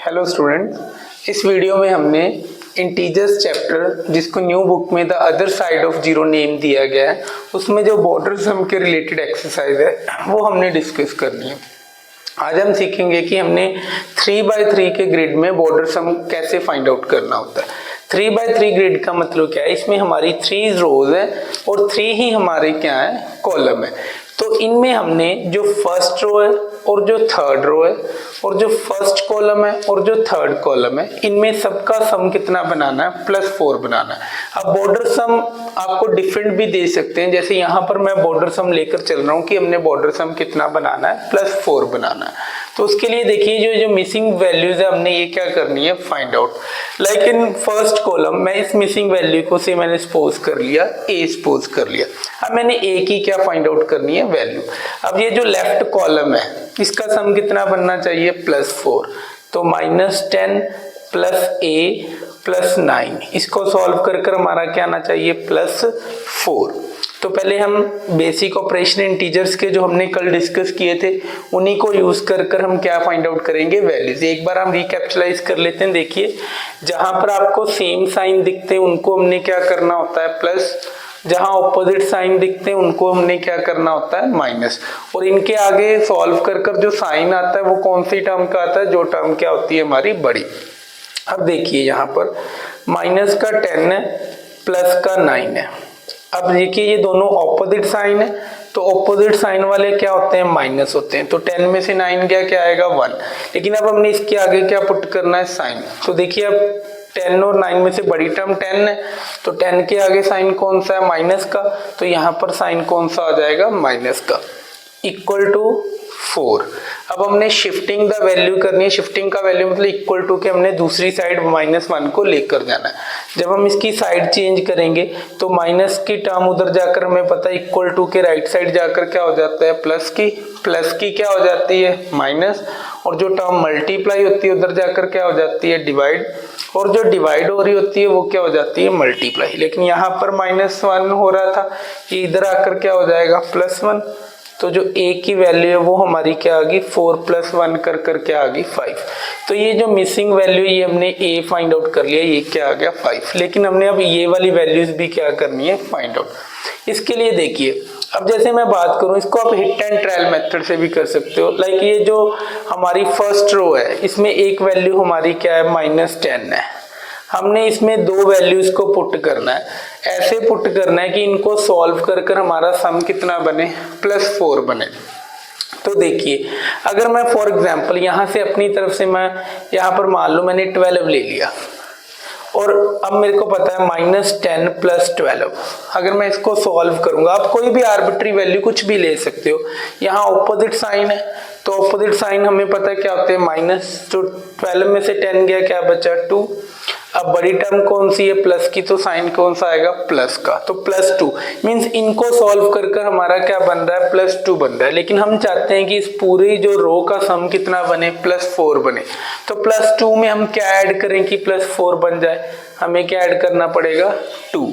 Hello students, इस video में हमने इंटीजर्स चैप्टर, जिसको न्यू बुक में the other side of zero name दिया गया है, उसमें जो बॉर्डर सम के रिलेटेड एक्सरसाइज है वो हमने डिस्कस करनी है। आज हम सीखेंगे कि हमने 3x3 के ग्रिड में बॉर्डर सम कैसे फाइंड आउट करना होता है। 3x3 ग्रिड का मतलब क्या है, इसमें हमारी 3 रोज है और 3 ही हमारे क्या है, कॉलम है। तो इनमें हमने जो फर्स्ट रो है और जो थर्ड रो है और जो फर्स्ट कॉलम है और जो थर्ड कॉलम है, इनमें सबका सम कितना बनाना है, +4 बनाना है। अब बॉर्डर सम आपको डिफरेंट भी दे सकते हैं, जैसे यहाँ पर मैं बॉर्डर सम लेकर चल रहा हूँ कि हमने बॉर्डर सम कितना बनाना है, +4 बनाना है। तो उसके लिए देखिए जो मिसिंग वैल्यूज है, हमने ये क्या करनी है, find out. Like in first column मैं इस मिसिंग वैल्यू को से मैंने सपोज कर लिया, ए सपोज कर लिया। अब मैंने ए की क्या फाइंड आउट करनी है, वैल्यू। अब ये जो लेफ्ट कॉलम है, इसका सम कितना बनना चाहिए, +4। तो -10 + a + 9, इसको सॉल्व कर हमारा क्या आना चाहिए, +4। तो पहले हम बेसिक ऑपरेशन इंटीजर्स के जो हमने कल डिस्कस किए थे, उन्हीं को यूज कर हम क्या फाइंड आउट करेंगे, वैल्यूज। एक बार हम रिकैप्चुलाइज कर लेते हैं। देखिए, जहां पर आपको सेम साइन दिखते हैं उनको हमने क्या करना होता है, प्लस। जहां ऑपोजिट साइन दिखते हैं उनको हमने क्या करना होता है, माइनस। और इनके आगे सॉल्व कर जो साइन आता है वो कौन सी टर्म का आता है, जो टर्म क्या होती है, हमारी बड़ी। अब देखिए यहाँ पर माइनस का 10 है, प्लस का 9 है। अब देखिए ये दोनों ऑपोजिट साइन है, तो ऑपोजिट साइन वाले क्या होते हैं, माइनस होते हैं। तो 10 में से 9 गया, क्या आएगा, 1। लेकिन अब हमने इसके आगे क्या पुट करना है, साइन। तो देखिए अब 10 और 9 में से बड़ी टर्म 10 है, तो 10 के आगे साइन कौन सा है, माइनस का। तो यहाँ पर साइन कौन सा आ जाएगा, माइनस का, इक्वल टू 4। अब हमने शिफ्टिंग द वैल्यू करनी है। शिफ्टिंग का वैल्यू मतलब इक्वल टू के हमने दूसरी साइड -1 को लेकर जाना है। जब हम इसकी साइड चेंज करेंगे तो माइनस की टर्म उधर जाकर हमें पता है इक्वल टू के राइट साइड जाकर क्या हो जाता है, प्लस की क्या हो जाती है, माइनस। और जो टर्म मल्टीप्लाई होती है उधर जाकर क्या हो जाती है, डिवाइड। और जो डिवाइड हो रही होती है वो क्या हो जाती है, मल्टीप्लाई। लेकिन यहाँ पर -1 हो रहा था, ये इधर आकर क्या हो जाएगा, +1। तो जो a की वैल्यू है वो हमारी क्या आ गई, 4 + 1 कर क्या आ गई, 5। तो ये जो मिसिंग वैल्यू, ये हमने a फाइंड आउट कर लिया, ये क्या आ गया, 5। लेकिन हमने अब ये वाली वैल्यूज भी क्या करनी है, फाइंड आउट। इसके लिए देखिए, अब जैसे मैं बात करूं, इसको आप हिट एंड ट्रायल मेथड से भी कर सकते हो। लाइक ये जो हमारी फर्स्ट रो है, इसमें एक वैल्यू हमारी क्या है, -10 है। हमने इसमें 2 वैल्यूज को पुट करना है। ऐसे पुट करना है कि इनको सॉल्व कर हमारा सम कितना बने, +4 बने। तो देखिए, अगर मैं फॉर एग्जांपल यहाँ से अपनी तरफ से मैं यहाँ पर मान लो मैंने 12 ले लिया, और अब मेरे को पता है -10 + 12। अगर मैं इसको सॉल्व करूंगा, आप कोई भी आर्बिट्री वैल्यू कुछ भी ले सकते हो। यहाँ ऑपोजिट साइन है, तो ऑपोजिट साइन हमें पता है क्या होते हैं, माइनस। तो 12 में से 10 गया, क्या बचा, 2। अब बड़ी टर्म कौन सी है, प्लस की, तो साइन कौन सा आएगा, प्लस का। तो +2 मीन्स इनको सॉल्व कर हमारा क्या बन रहा है, +2 बन रहा है। लेकिन हम चाहते हैं कि इस पूरी जो रो का सम कितना बने, +4 बने। तो +2 में हम क्या ऐड करें कि +4 बन जाए, हमें क्या ऐड करना पड़ेगा, 2।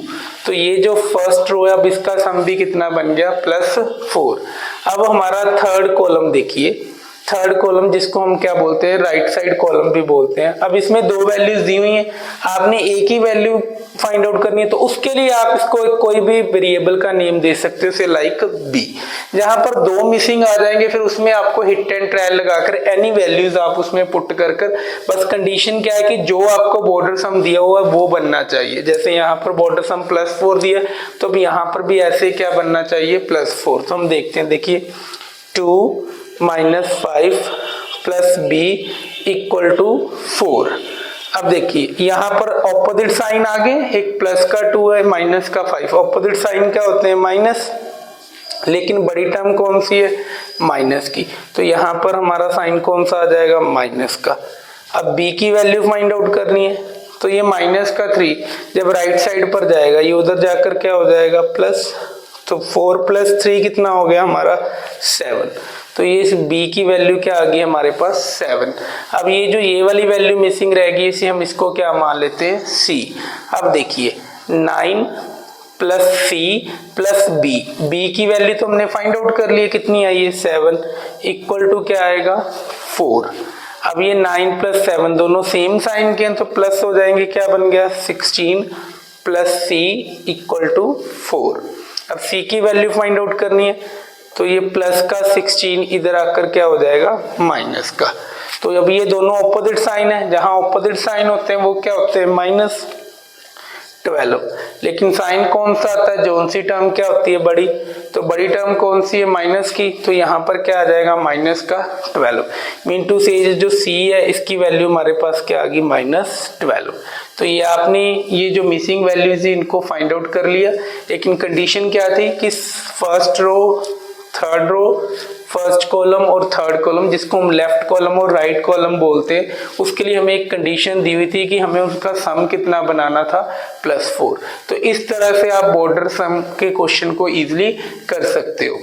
तो ये जो फर्स्ट रो है, अब इसका सम भी कितना बन गया, +4। अब हमारा थर्ड कॉलम देखिए, थर्ड कॉलम जिसको हम क्या बोलते हैं, राइट साइड कॉलम भी बोलते हैं। अब इसमें 2 वैल्यूज दी हुई हैं, आपने एक ही वैल्यू फाइंड आउट करनी है। तो उसके लिए आप इसको कोई भी वेरिएबल का नेम दे सकते हो, से लाइक b। जहां पर 2 मिसिंग आ जाएंगे, फिर उसमें आपको हिट एंड ट्रायल लगाकर एनी वैल्यूज आप उसमें पुट कर बस कंडीशन क्या है कि जो आपको बॉर्डर सम दिया हुआ है वो बनना चाहिए। जैसे यहाँ पर बॉर्डर सम +4 दिया, तो अब यहाँ पर भी ऐसे क्या बनना चाहिए, +4। तो हम देखते हैं, देखिए 2 - 5 + b = 4। अब देखिए यहाँ पर ऑपोजिट साइन आगे, एक प्लस का 2 है, माइनस का 5। ऑपोजिट साइन क्या होते हैं, माइनस। लेकिन बड़ी टर्म कौन सी है, माइनस की। तो यहाँ पर हमारा साइन कौन सा आ जाएगा, माइनस का। अब b की वैल्यू फाइंड आउट करनी है, तो ये -3 जब राइट साइड पर जाएगा, ये उधर जाकर क्या हो जाएगा, प्लस। तो 4 + 3 कितना हो गया हमारा, 7। तो ये इस b की वैल्यू क्या आ गई हमारे पास, 7। अब ये जो ये वाली वैल्यू मिसिंग रहेगी, इसे हम इसको क्या मान लेते हैं, c। अब देखिए 9 + c + b की वैल्यू तो हमने फाइंड आउट कर ली है, कितनी आई है, 7, इक्वल टू क्या आएगा, 4। अब ये 9 + 7 दोनों सेम साइन के हैं तो प्लस हो जाएंगे, क्या बन गया 16 + c = 4। अब c की वैल्यू फाइंड आउट करनी है तो ये प्लस का 16 इधर आकर क्या हो जाएगा माइनस का। तो अब ये दोनों ऑपोजिट साइन है, जहां ऑपोजिट साइन होते हैं वो क्या होते हैं -12। लेकिन साइन कौन सा आता है, जोन सी टर्म क्या होती है बड़ी, तो बड़ी टर्म कौन सी है माइनस की, तो यहाँ पर क्या आ जाएगा -12। मीन टू से जो c है इसकी वैल्यू हमारे पास क्या आ गई -12। तो ये आपने ये जो मिसिंग वैल्यूज थी इनको फाइंड आउट कर लिया, लेकिन कंडीशन क्या थी कि first row third row first column और थर्ड कॉलम, जिसको हम लेफ्ट कॉलम और राइट कॉलम बोलते हैं, उसके लिए हमें एक कंडीशन दी हुई थी कि हमें उसका सम कितना बनाना था +4। तो इस तरह से आप बॉर्डर सम के क्वेश्चन को इजीली कर सकते हो।